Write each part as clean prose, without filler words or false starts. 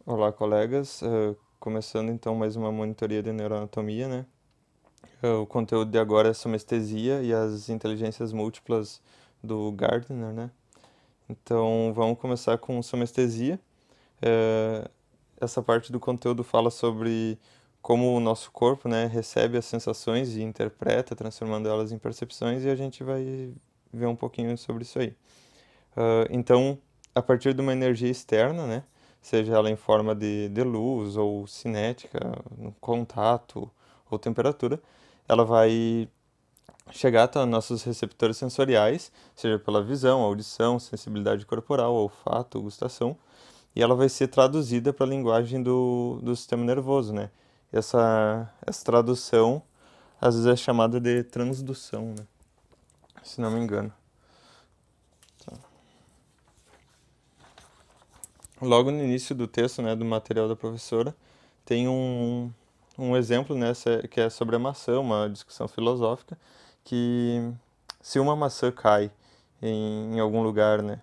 Olá, colegas. Começando então mais uma monitoria de neuroanatomia, né? O conteúdo de agora é somestesia e as inteligências múltiplas do Gardner, né? Então vamos começar com somestesia. Eh, Essa parte do conteúdo fala sobre como o nosso corpo, né, recebe as sensações e interpreta, transformando elas em percepções, e a gente vai ver um pouquinho sobre isso aí. Então, a partir de uma energia externa, né, seja ela em forma de luz ou cinética, no contato ou temperatura, ela vai chegar até nossos receptores sensoriais, seja pela visão, audição, sensibilidade corporal, olfato, gustação, e ela vai ser traduzida para a linguagem do sistema nervoso, né? Essa tradução às vezes é chamada de transdução, né? Se não me engano. Logo no início do texto, né, do material da professora, tem um exemplo, né, que é sobre a maçã, uma discussão filosófica, que se uma maçã cai em algum lugar, né,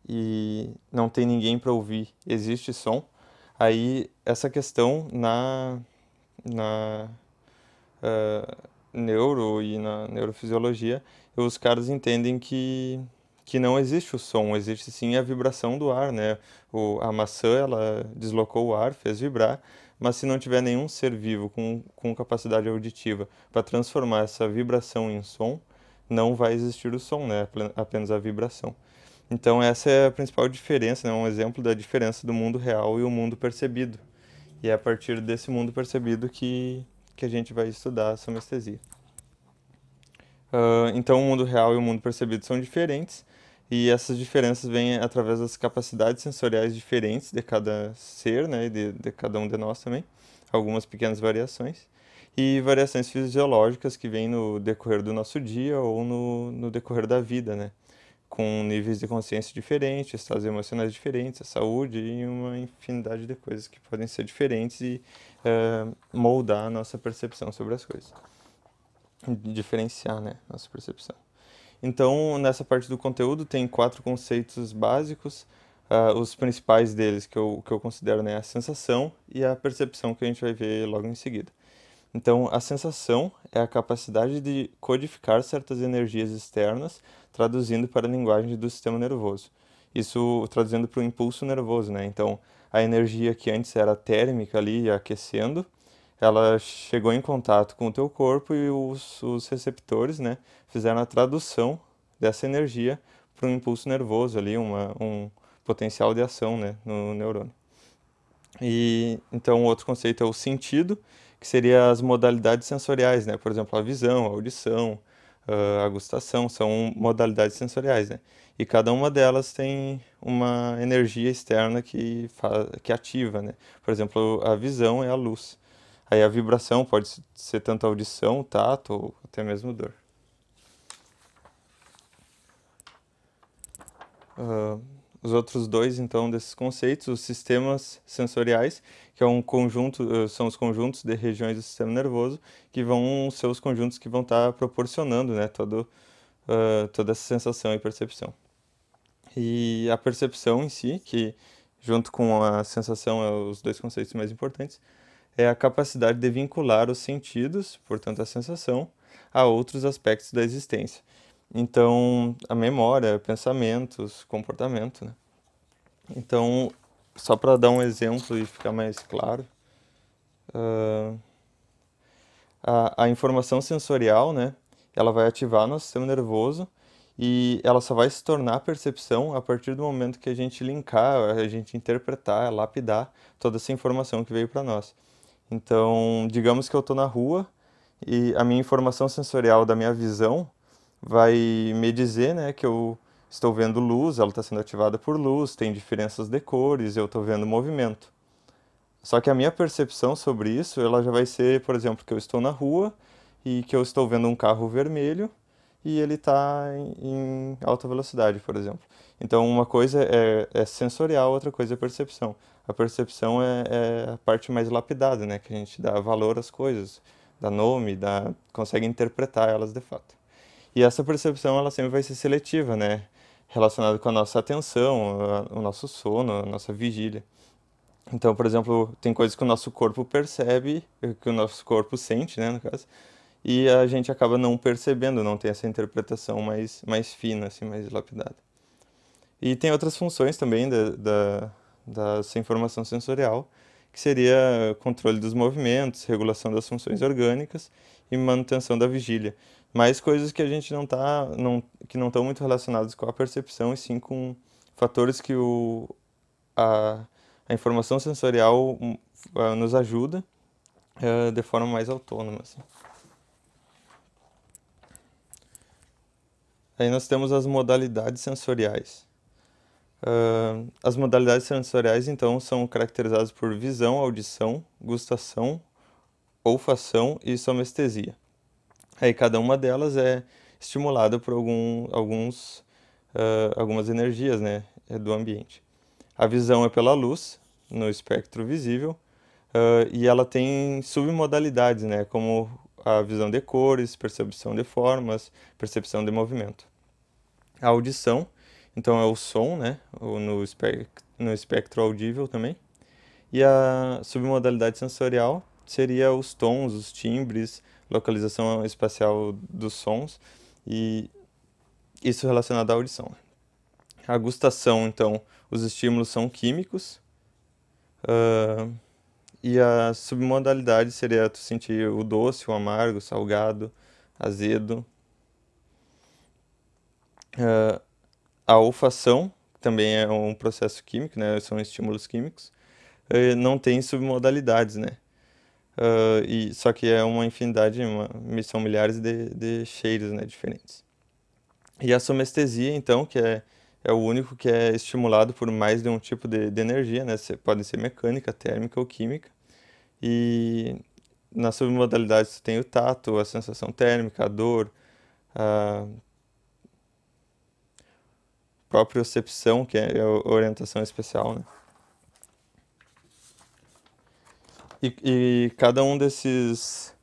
e não tem ninguém para ouvir, existe som, aí essa questão na neuro e na neurofisiologia, os caras entendem que não existe o som, existe sim a vibração do ar, né? A maçã, ela deslocou o ar, fez vibrar, mas se não tiver nenhum ser vivo com capacidade auditiva para transformar essa vibração em som, não vai existir o som, né? Apenas a vibração. Então essa é a principal diferença, né? Um exemplo da diferença do mundo real e o mundo percebido. E é a partir desse mundo percebido que a gente vai estudar a somestesia. Então, o mundo real e o mundo percebido são diferentes, e essas diferenças vêm através das capacidades sensoriais diferentes de cada ser, né, e de cada um de nós também, algumas pequenas variações, e variações fisiológicas que vêm no decorrer do nosso dia ou no decorrer da vida, né, com níveis de consciência diferentes, estados emocionais diferentes, a saúde e uma infinidade de coisas que podem ser diferentes e moldar a nossa percepção sobre as coisas, diferenciar, né, nossa percepção. Então, nessa parte do conteúdo, tem quatro conceitos básicos. Os principais deles que eu considero, né, a sensação e a percepção, que a gente vai ver logo em seguida. Então, a sensação é a capacidade de codificar certas energias externas, traduzindo para a linguagem do sistema nervoso. Isso traduzindo para o impulso nervoso, né? Então, a energia que antes era térmica ali, aquecendo, ela chegou em contato com o teu corpo e os receptores, né, fizeram a tradução dessa energia para um impulso nervoso ali, um potencial de ação, né, no neurônio. E então outro conceito é o sentido, que seria as modalidades sensoriais, né? Por exemplo, a visão, a audição, a gustação, são modalidades sensoriais, né? E cada uma delas tem uma energia externa que ativa, né? Por exemplo, a visão é a luz. Aí a vibração pode ser tanto audição, tato ou até mesmo dor. Ah, os outros dois, então, desses conceitos, os sistemas sensoriais, que é um conjunto, são os conjuntos de regiões do sistema nervoso, que vão ser os conjuntos que vão estar proporcionando, né, toda essa sensação e percepção. E a percepção em si, que junto com a sensação é os dois conceitos mais importantes, é a capacidade de vincular os sentidos, portanto a sensação, a outros aspectos da existência. Então, a memória, pensamentos, comportamento, né? Então, só para dar um exemplo e ficar mais claro, ah, a informação sensorial, né, ela vai ativar nosso sistema nervoso e ela só vai se tornar percepção a partir do momento que a gente linkar, a gente interpretar, lapidar toda essa informação que veio para nós. Então, digamos que eu estou na rua e a minha informação sensorial da minha visão vai me dizer, né, que eu estou vendo luz, ela está sendo ativada por luz, tem diferenças de cores, eu estou vendo movimento. Só que a minha percepção sobre isso, ela já vai ser, por exemplo, que eu estou na rua e que eu estou vendo um carro vermelho e ele está em alta velocidade, por exemplo. Então, uma coisa é sensorial, outra coisa é percepção. A percepção é a parte mais lapidada, né? Que a gente dá valor às coisas, dá nome, consegue interpretar elas de fato. E essa percepção, ela sempre vai ser seletiva, né? Relacionada com a nossa atenção, o nosso sono, a nossa vigília. Então, por exemplo, tem coisas que o nosso corpo percebe, que o nosso corpo sente, né, no caso, e a gente acaba não percebendo, não tem essa interpretação mais fina, assim, mais lapidada. E tem outras funções também dessa informação sensorial, que seria controle dos movimentos, regulação das funções orgânicas e manutenção da vigília. Mais coisas que a gente que não estão muito relacionadas com a percepção, e sim com fatores que a, a informação sensorial nos ajuda de forma mais autônoma, assim. Aí nós temos as modalidades sensoriais. As modalidades sensoriais, então, são caracterizadas por visão, audição, gustação, olfação e somestesia. Aí cada uma delas é estimulada por algumas energias, né, do ambiente. A visão é pela luz, no espectro visível, e ela tem submodalidades, né, como a visão de cores, percepção de formas, percepção de movimento. A audição, então é o som, né, no espectro audível também. E a submodalidade sensorial seria os tons, os timbres, localização espacial dos sons e isso relacionado à audição. A gustação, então, os estímulos são químicos, ah, e a submodalidade seria tu sentir o doce, o amargo, o salgado, azedo. Ah, a olfação também é um processo químico, né? São estímulos químicos. Não tem submodalidades, né? Só que é uma infinidade, são milhares de cheiros, né, diferentes. E a somestesia, então, é o único que é estimulado por mais de um tipo de energia, né? Pode ser mecânica, térmica ou química. E na submodalidade você tem o tato, a sensação térmica, a dor, a propriocepção, que é a orientação especial, né? E cada um dessas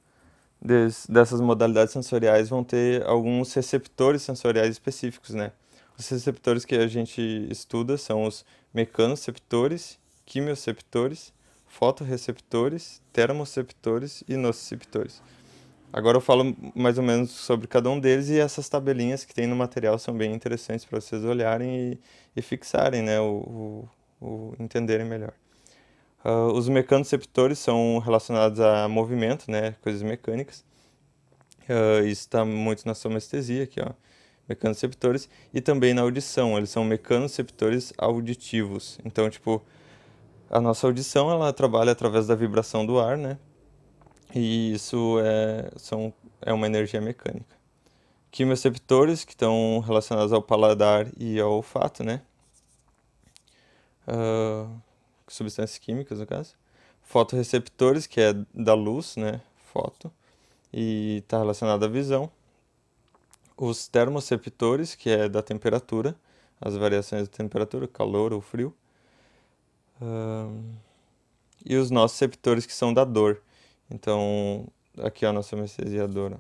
modalidades sensoriais vão ter alguns receptores sensoriais específicos, né? Os receptores que a gente estuda são os mecanoceptores, quimioceptores, fotorreceptores, termoceptores e nociceptores. Agora eu falo mais ou menos sobre cada um deles e essas tabelinhas que tem no material são bem interessantes para vocês olharem e fixarem, né? O entenderem melhor. Os mecanoceptores são relacionados a movimento, né? Coisas mecânicas. Isso está muito na somestesia aqui, ó. Mecanoceptores. E também na audição, eles são mecanoceptores auditivos. Então, tipo, a nossa audição, ela trabalha através da vibração do ar, né? E isso é uma energia mecânica. Quimioceptores, que estão relacionados ao paladar e ao olfato, né? Ah, substâncias químicas, no caso. Fotorreceptores, que é da luz, né? Foto. E está relacionado à visão. Os termoceptores, que é da temperatura, as variações da temperatura, calor ou frio. E os nociceptores, que são da dor. Então, aqui é a nossa anestesiadora.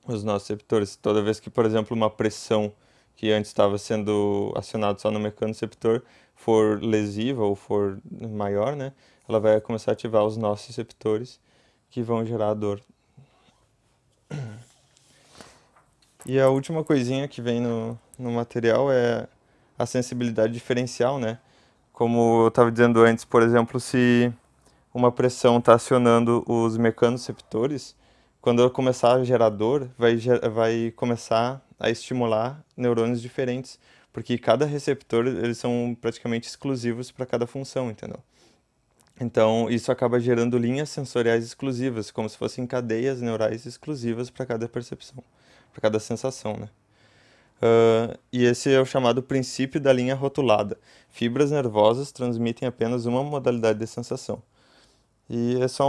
Os nociceptores, toda vez que, por exemplo, uma pressão que antes estava sendo acionada só no mecanoceptor for lesiva ou for maior, né? Ela vai começar a ativar os nociceptores que vão gerar a dor. E a última coisinha que vem no material é a sensibilidade diferencial, né? Como eu estava dizendo antes, por exemplo, se uma pressão está acionando os mecanoceptores, quando ela começar a gerar dor, vai começar a estimular neurônios diferentes, porque cada receptor, eles são praticamente exclusivos para cada função, entendeu? Então, isso acaba gerando linhas sensoriais exclusivas, como se fossem cadeias neurais exclusivas para cada percepção, para cada sensação, né? E esse é o chamado princípio da linha rotulada. Fibras nervosas transmitem apenas uma modalidade de sensação. E é só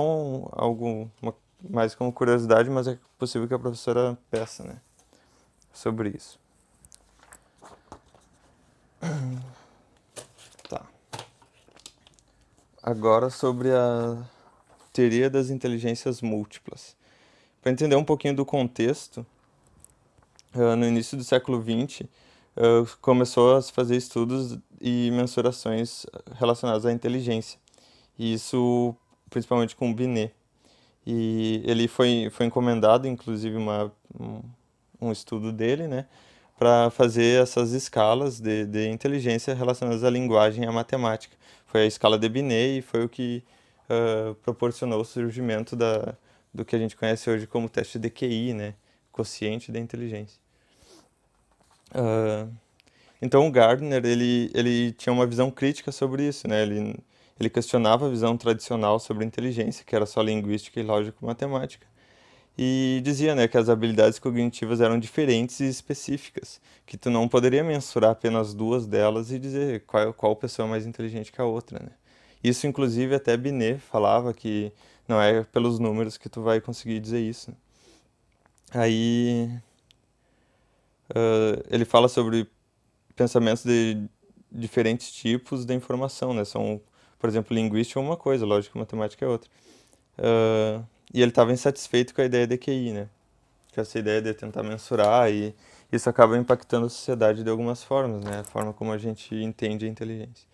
mais como curiosidade, mas é possível que a professora peça, né, sobre isso. Tá. Agora sobre a teoria das inteligências múltiplas. Para entender um pouquinho do contexto, no início do século XX, começou a se fazer estudos e mensurações relacionadas à inteligência. E isso principalmente com o Binet. E ele foi encomendado, inclusive, um estudo dele, né, para fazer essas escalas de inteligência relacionadas à linguagem e à matemática. Foi a escala de Binet e foi o que proporcionou o surgimento do que a gente conhece hoje como teste de QI, né, quociente da inteligência. Ah, então o Gardner ele tinha uma visão crítica sobre isso, né? Ele questionava a visão tradicional sobre inteligência, que era só linguística e lógico-matemática, e dizia, né, que as habilidades cognitivas eram diferentes e específicas, que tu não poderia mensurar apenas duas delas e dizer qual pessoa é mais inteligente que a outra, né? Isso, inclusive, até Binet falava que não é pelos números que tu vai conseguir dizer isso. Aí, ele fala sobre pensamentos de diferentes tipos de informação, né? São, por exemplo, linguística é uma coisa, lógica e matemática é outra. Ah, e ele estava insatisfeito com a ideia de QI, né? Com essa ideia de tentar mensurar e isso acaba impactando a sociedade de algumas formas, né? A forma como a gente entende a inteligência.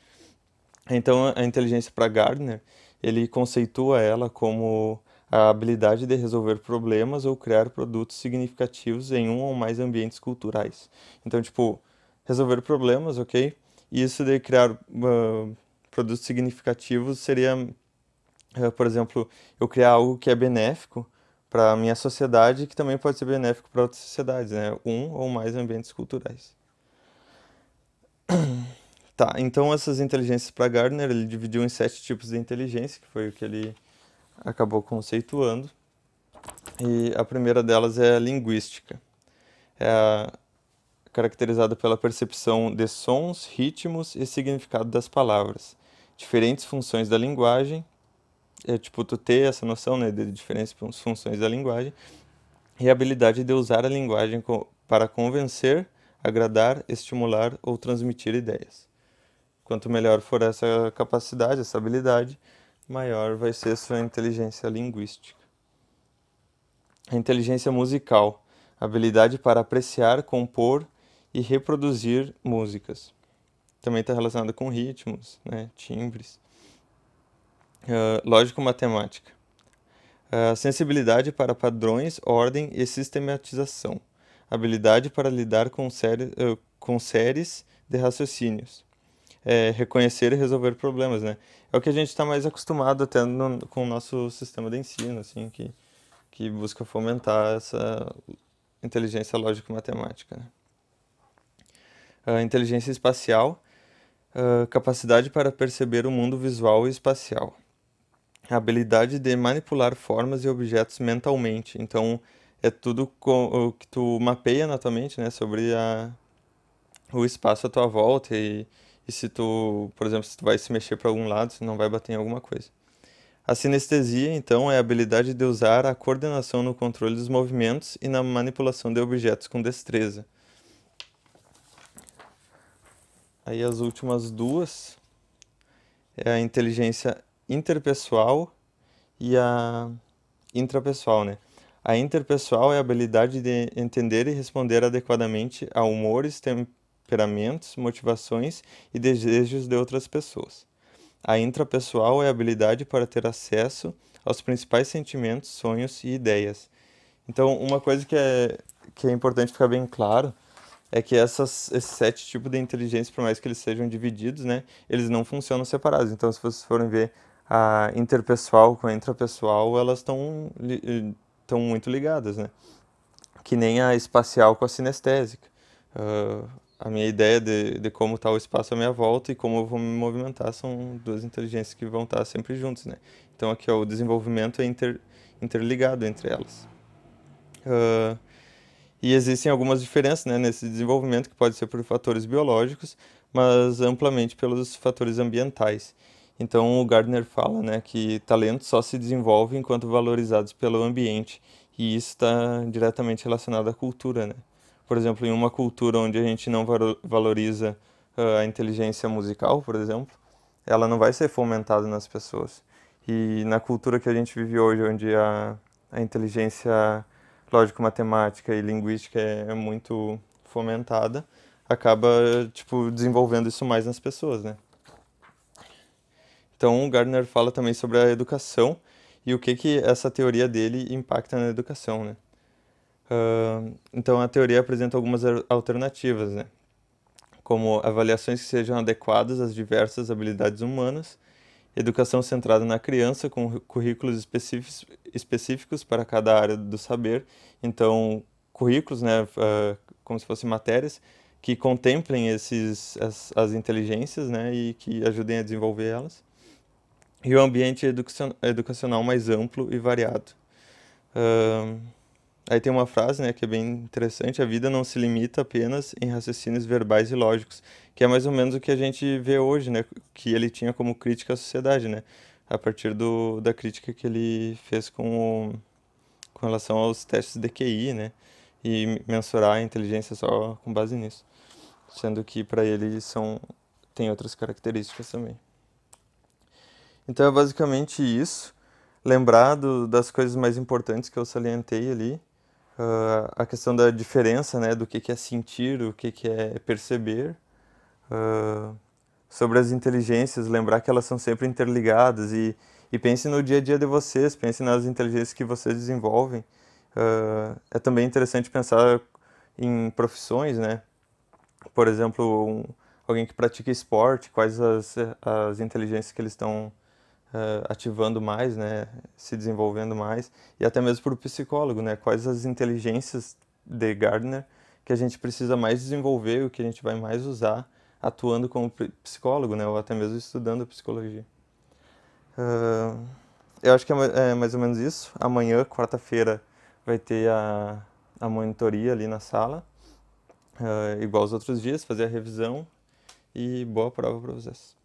Então, a inteligência para Gardner, ele conceitua ela como a habilidade de resolver problemas ou criar produtos significativos em um ou mais ambientes culturais. Então, tipo, resolver problemas, ok? E isso de criar produtos significativos seria, por exemplo, eu criar algo que é benéfico para a minha sociedade, que também pode ser benéfico para outras sociedades, né? Um ou mais ambientes culturais. Tá, então essas inteligências para Gardner, ele dividiu em 7 tipos de inteligência, que foi o que ele acabou conceituando. E a primeira delas é a linguística. É caracterizada pela percepção de sons, ritmos e significado das palavras. Diferentes funções da linguagem, é tipo tu ter essa noção, né, de diferentes funções da linguagem, e a habilidade de usar a linguagem para convencer, agradar, estimular ou transmitir ideias. Quanto melhor for essa capacidade, essa habilidade, maior vai ser sua inteligência linguística. A inteligência musical, habilidade para apreciar, compor e reproduzir músicas. Também está relacionada com ritmos, né, timbres. Lógico-matemática. Sensibilidade para padrões, ordem e sistematização. Habilidade para lidar com séries de raciocínios. Reconhecer e resolver problemas, né? É o que a gente está mais acostumado até com o nosso sistema de ensino, assim, que busca fomentar essa inteligência lógico-matemática, né? A inteligência espacial, capacidade para perceber o mundo visual e espacial. A habilidade de manipular formas e objetos mentalmente. Então, é tudo o que tu mapeia na tua mente, né, sobre o espaço à tua volta e se tu, por exemplo, se tu vai se mexer para algum lado, se não vai bater em alguma coisa. A sinestesia, então, é a habilidade de usar a coordenação no controle dos movimentos e na manipulação de objetos com destreza. Aí as últimas duas é a inteligência interpessoal e a intrapessoal, né? A interpessoal é a habilidade de entender e responder adequadamente a humores, temperamentos, motivações e desejos de outras pessoas. A intrapessoal é a habilidade para ter acesso aos principais sentimentos, sonhos e ideias. Então, uma coisa que é importante ficar bem claro é que esses 7 tipos de inteligência, por mais que eles sejam divididos, né, eles não funcionam separados. Então, se vocês forem ver a interpessoal com a intrapessoal, elas estão muito ligadas, né? Que nem a espacial com a sinestésica. A minha ideia de como está o espaço à minha volta e como eu vou me movimentar são duas inteligências que vão estar sempre juntas, né? Então aqui ó, o desenvolvimento é interligado entre elas. Ah, e existem algumas diferenças, né, nesse desenvolvimento que pode ser por fatores biológicos, mas amplamente pelos fatores ambientais. Então o Gardner fala, né, que talentos só se desenvolvem enquanto valorizados pelo ambiente, e isso está diretamente relacionado à cultura, né? Por exemplo, em uma cultura onde a gente não valoriza a inteligência musical, por exemplo, ela não vai ser fomentada nas pessoas. E na cultura que a gente vive hoje, onde a inteligência lógico-matemática e linguística é muito fomentada, acaba, tipo, desenvolvendo isso mais nas pessoas, né? Então, o Gardner fala também sobre a educação e o que essa teoria dele impacta na educação, né? Então, a teoria apresenta algumas alternativas, né? Como avaliações que sejam adequadas às diversas habilidades humanas, educação centrada na criança, com currículos específicos para cada área do saber. Então, currículos, né, como se fossem matérias, que contemplem as inteligências, né, e que ajudem a desenvolver elas. E o ambiente educacional mais amplo e variado. Ahn, Aí tem uma frase, né, que é bem interessante: a vida não se limita apenas em raciocínios verbais e lógicos, que é mais ou menos o que a gente vê hoje, né, que ele tinha como crítica à sociedade, né, a partir da crítica que ele fez com relação aos testes de QI, né, e mensurar a inteligência só com base nisso, sendo que para ele tem outras características também. Então é basicamente isso. Lembrar das coisas mais importantes que eu salientei ali. A questão da diferença, né, do que é sentir, o que é perceber. ah, Sobre as inteligências, lembrar que elas são sempre interligadas e pense no dia a dia de vocês, pense nas inteligências que vocês desenvolvem. É também interessante pensar em profissões, né? Por exemplo, alguém que pratica esporte, quais as inteligências que eles estão ativando mais, né, se desenvolvendo mais, e até mesmo para o psicólogo, né, quais as inteligências de Gardner que a gente precisa mais desenvolver, o que a gente vai mais usar atuando como psicólogo, né, ou até mesmo estudando psicologia. Ah, eu acho que é mais ou menos isso. Amanhã, quarta-feira, vai ter a monitoria ali na sala, igual aos outros dias, fazer a revisão e boa prova para vocês.